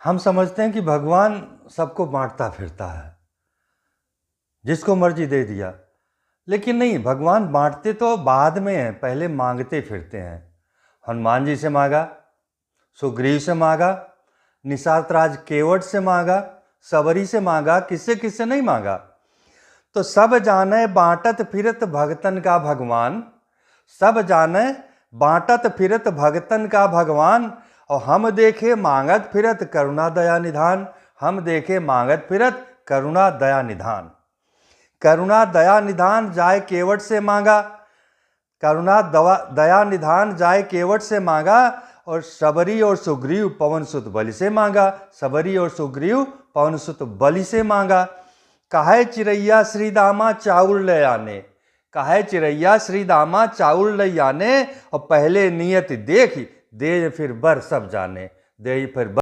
हम समझते हैं कि भगवान सबको बांटता फिरता है, जिसको मर्जी दे दिया। लेकिन नहीं, भगवान बांटते तो बाद में हैं, पहले मांगते फिरते हैं। हनुमान जी से मांगा, सुग्रीव से मांगा, निषाद राज केवट से मांगा, सबरी से मांगा, किससे किससे नहीं मांगा। तो सब जाने बांटत फिरत भगतन का भगवान, सब जाने बांटत फिरत भगतन का भगवान। और हम देखे मांगत फिरत करुणा दया निधान, हम देखे मांगत फिरत करुणा दया निधान। करुणा दया निधान जाय केवट से मांगा, करुणा दया निधान जाय केवट से मांगा। और सबरी और सुग्रीव पवन सुत बलि से मांगा, सबरी और सुग्रीव पवन सुत बलि से मांगा। काहे चिरैया श्री दामा चाउर ले आने, काहे चिरैया श्री दामा चाउर ले आने। और पहले नियत देखी दे फिर बर सब जाने, दे फिर